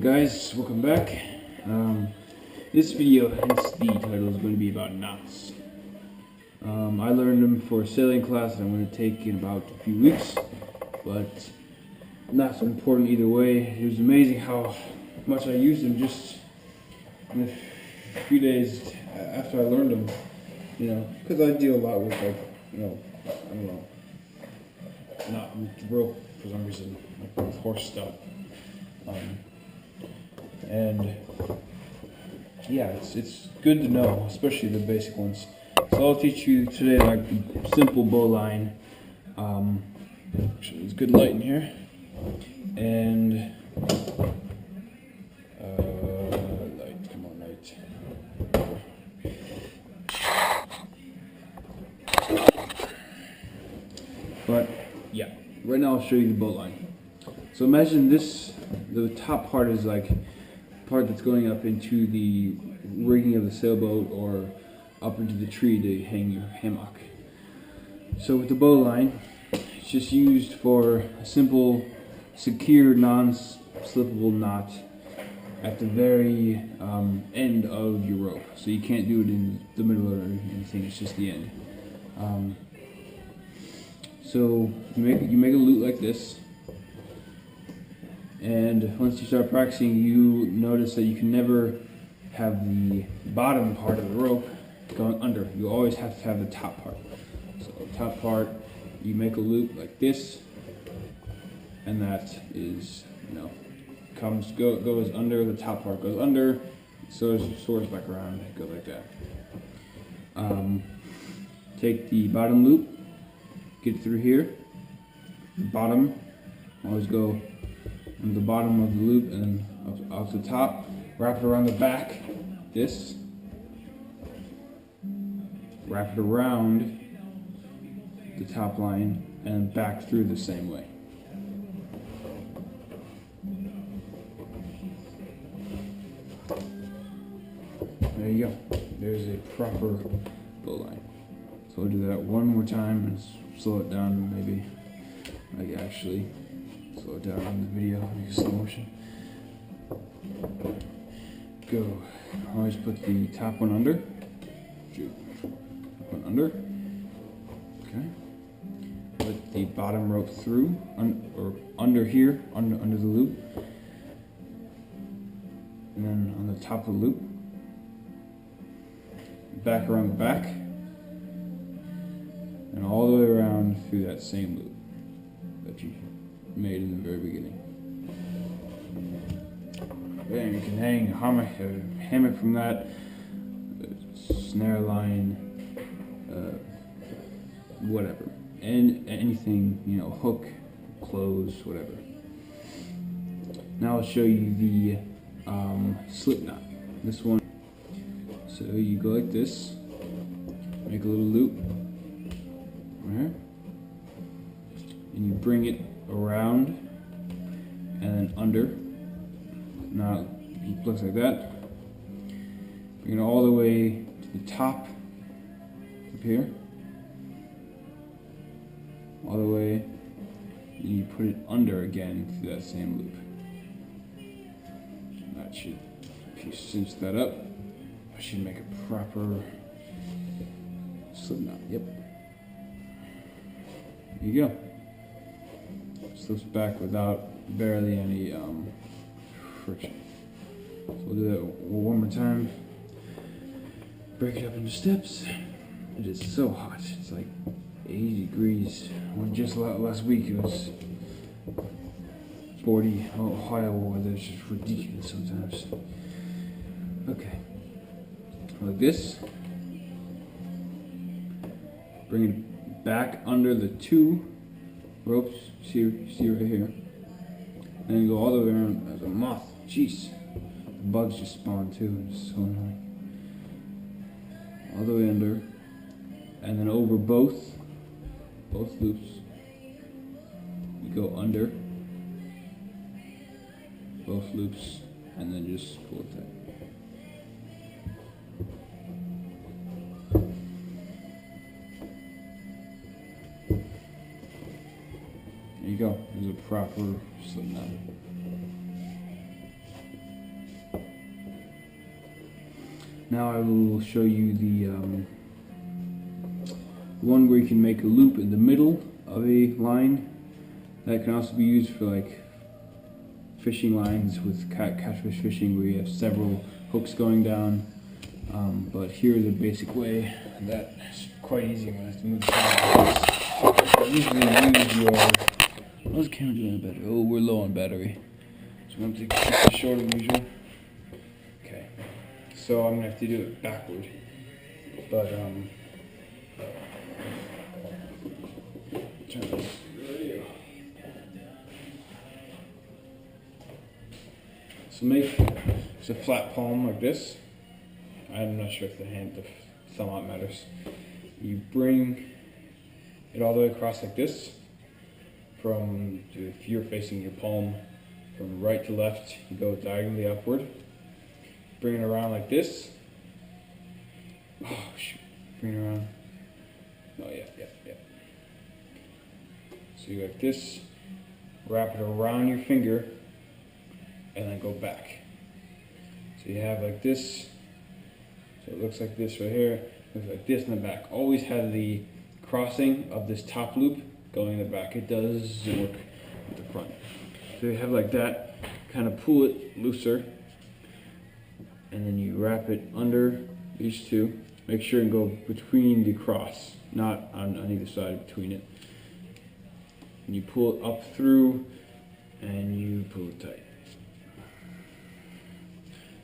guys, welcome back. This video, hence the title, is going to be about knots. I learned them for a sailing class that I'm going to take in about a few weeks, but not so important either way. It was amazing how much I used them just in a few days after I learned them, because I deal a lot with, I don't know, not with rope for some reason, like with horse stuff. And yeah, it's good to know, especially the basic ones. So I'll teach you today like the simple bowline. Actually, there's good light in here, and light. Come on, light. But yeah, right now I'll show you the bowline. So imagine this. The top part is like part that's going up into the rigging of the sailboat or up into the tree to hang your hammock. So with the bowline, it's just used for a simple, secure, non-slippable knot at the very end of your rope. So you can't do it in the middle or anything, it's just the end. So you make a loop like this. And once you start practicing, you notice that you can never have the bottom part of the rope going under. You always have to have the top part. So the top part, you make a loop like this, and that is, goes under. The top part goes under, so it soars back around. It goes like that. Take the bottom loop, get through here. The bottom, always go on the bottom of the loop and then off the top, wrap it around the back, this, wrap it around the top line and back through the same way. There you go. There's a proper bowline. So we'll do that one more time and slow it down, maybe like actually slow it down on the video, make it slow motion. Go. Always put the top one under. Top one under. Okay. Put the bottom rope through, or under here, under the loop. And then on the top of the loop, back around the back, and all the way around through that same loop that you made in the very beginning. Then you can hang a hammock from that, snare line, whatever, and anything, hook, clothes, whatever. Now I'll show you the slip knot. This one. So you go like this, make a little loop right here, and you bring it around and then under. Now it looks like that. Bring it all the way to the top up here, all the way, and you put it under again through that same loop. That should, if you cinch that up, I should make a proper slip knot. Yep. There you go. Slips back without barely any friction. So we'll do that one more time. Break it up into steps. It is so hot. It's like 80 degrees. When just last week it was 40. Ohio weather is just ridiculous sometimes. Okay. Like this. Bring it back under the two ropes. See right here. And then go all the way around as a moth. Jeez. The bugs just spawn too. It's so annoying. All the way under. And then over both loops. You go under both loops and then just pull it tight. There you go. There's a proper slip knot. Now I will show you the one where you can make a loop in the middle of a line. That can also be used for like fishing lines with catfish fishing, where you have several hooks going down. But here's a basic way that's quite easy when I have to move the camera. Usually use your... How's the camera doing better? Oh, we're low on battery. So I'm going to keep it shorter than usual. Okay. So I'm going to have to do it backward. But, turn this video. So make just a flat palm like this. I'm not sure if the thumb out matters. You bring it all the way across like this. If you're facing your palm from right to left, you go diagonally upward. Bring it around like this. Oh shoot! Bring it around. Oh yeah. So you go like this. Wrap it around your finger, and then go back. So you have like this. So it looks like this right here. Looks like this in the back. Always have the crossing of this top loop going in the back. It doesn't work with the front. So you have like that. Kind of pull it looser, and then you wrap it under these two. Make sure and go between the cross, not on either side, between it. And you pull it up through, and you pull it tight.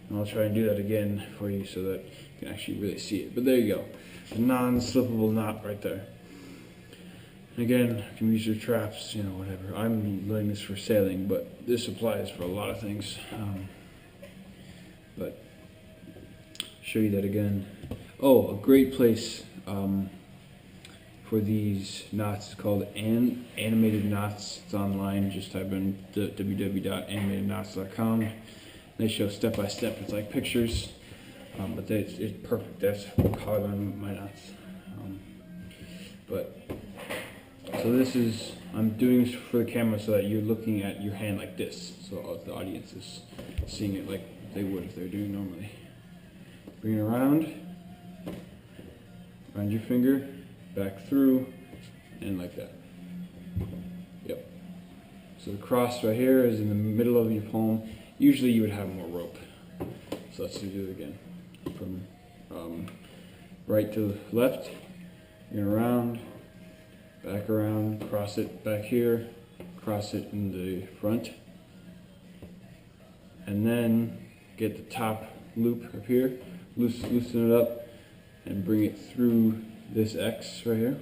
And I'll try and do that again for you so that you can actually really see it. But there you go, a non-slippable knot right there. And again, you can use your traps, whatever. I'm learning this for sailing, but this applies for a lot of things. But show you that again. Oh, a great place for these knots is called Animated Knots. It's online. Just type in www.animatedknots.com. They show step by step. It's like pictures, but it's perfect. That's how I learn my knots. So this is, I'm doing this for the camera so that you're looking at your hand like this, so the audience is seeing it like they would if they're doing normally. Bring it around your finger, back through, and like that. Yep. So the cross right here is in the middle of your palm. Usually you would have more rope. So let's do it again. From right to left, you're around, back around, cross it back here, cross it in the front, and then get the top loop up here, loosen it up, and bring it through this X right here,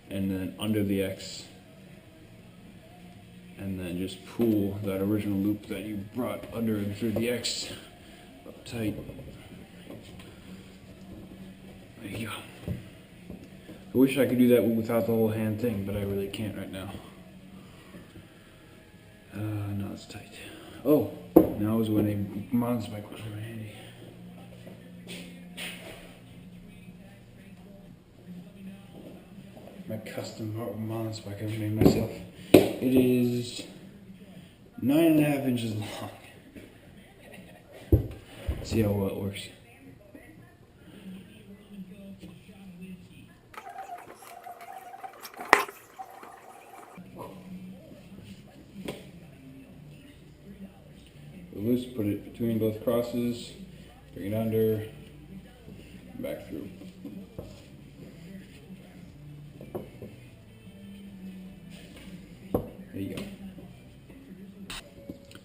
and then under the X, and then just pull that original loop that you brought under and through the X up tight. There you go. I wish I could do that without the whole hand thing, but I really can't right now. Now it's tight. Oh, now is when a mountain spike was really handy. My custom mountain spike I've made myself. It is 9.5 inches long. See how well it works. Loose, put it between both crosses, bring it under, back through. There you go.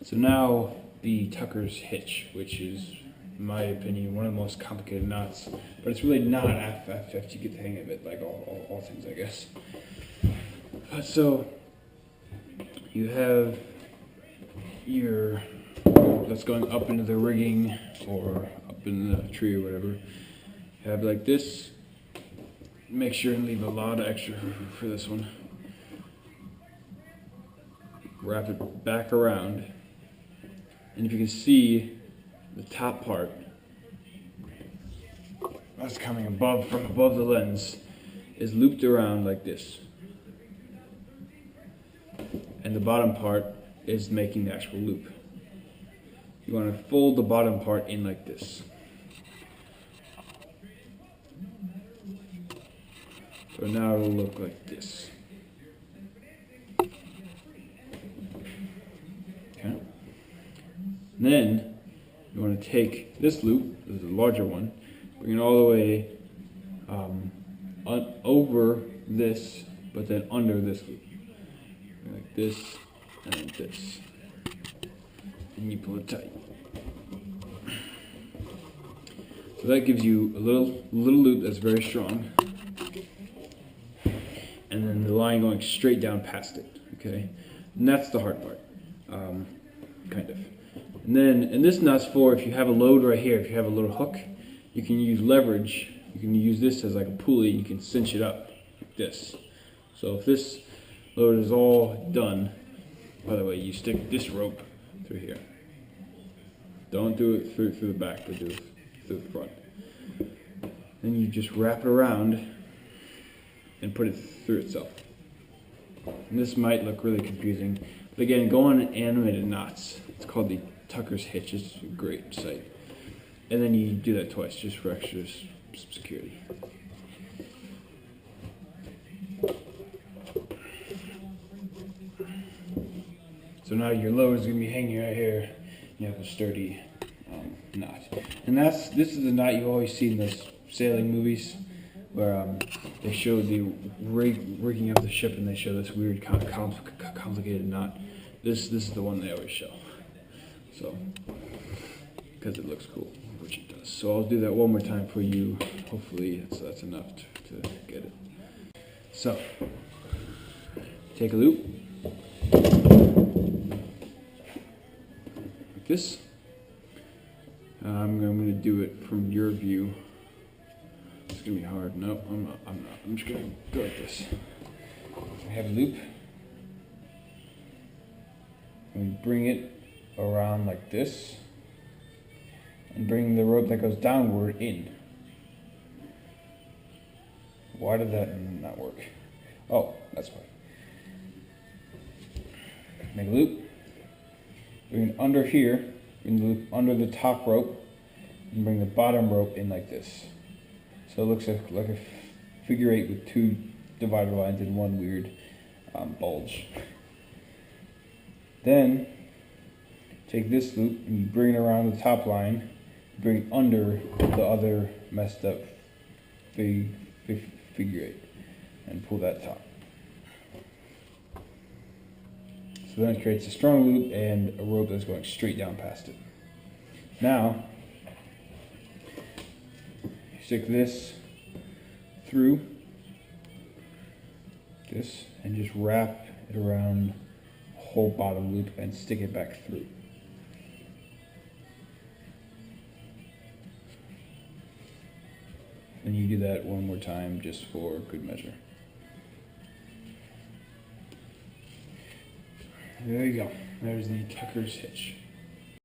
So now the Tucker's hitch, which is, in my opinion, one of the most complicated knots, but it's really not after you get the hang of it, like all things, I guess. So you have your that's going up into the rigging or up in the tree or whatever. You have like this. Make sure and leave a lot of extra for this one. Wrap it back around, and if you can see the top part that's coming from above the lens is looped around like this, and the bottom part is making the actual loop. you want to fold the bottom part in like this. So now it'll look like this. Okay. And then you want to take this loop, this is a larger one, bring it all the way over this, but then under this loop. Like this and this. And you pull it tight. So that gives you a little loop that's very strong. And then the line going straight down past it. Okay? And that's the hard part. Kind of. And this knot's for if you have a load right here, if you have a little hook, you can use leverage. You can use this as like a pulley, you can cinch it up like this. So if this load is all done, by the way, you stick this rope through here. Don't do it through the back, but do it through the front. Then you just wrap it around and put it through itself. And this might look really confusing, but again, go on animated knots. It's called the Tucker's hitch. It's a great site. And then you do that twice, just for extra security. So now your load is going to be hanging right here. You have a sturdy knot. And this is the knot you always see in those sailing movies, where they show the rigging of the ship and they show this weird complicated knot. This is the one they always show. So, because it looks cool, which it does. So I'll do that one more time for you. Hopefully that's enough to get it. So, take a loop. Like this. I'm going to do it from your view. It's going to be hard. No, I'm not. I'm just going to go like this. I have a loop. And bring it around like this. And bring the rope that goes downward in. Why did that not work? Oh, that's why. Make a loop. Bring it under here. Bring the loop under the top rope. And bring the bottom rope in like this. So it looks like a figure 8 with 2 divider lines and one weird bulge. Then take this loop and you bring it around the top line. Bring it under the other messed up figure 8 and pull that top. So then it creates a strong loop and a rope that's going straight down past it. Now, stick this through this and just wrap it around the whole bottom loop and stick it back through. And you do that one more time just for good measure. There you go. There's the Tucker's hitch.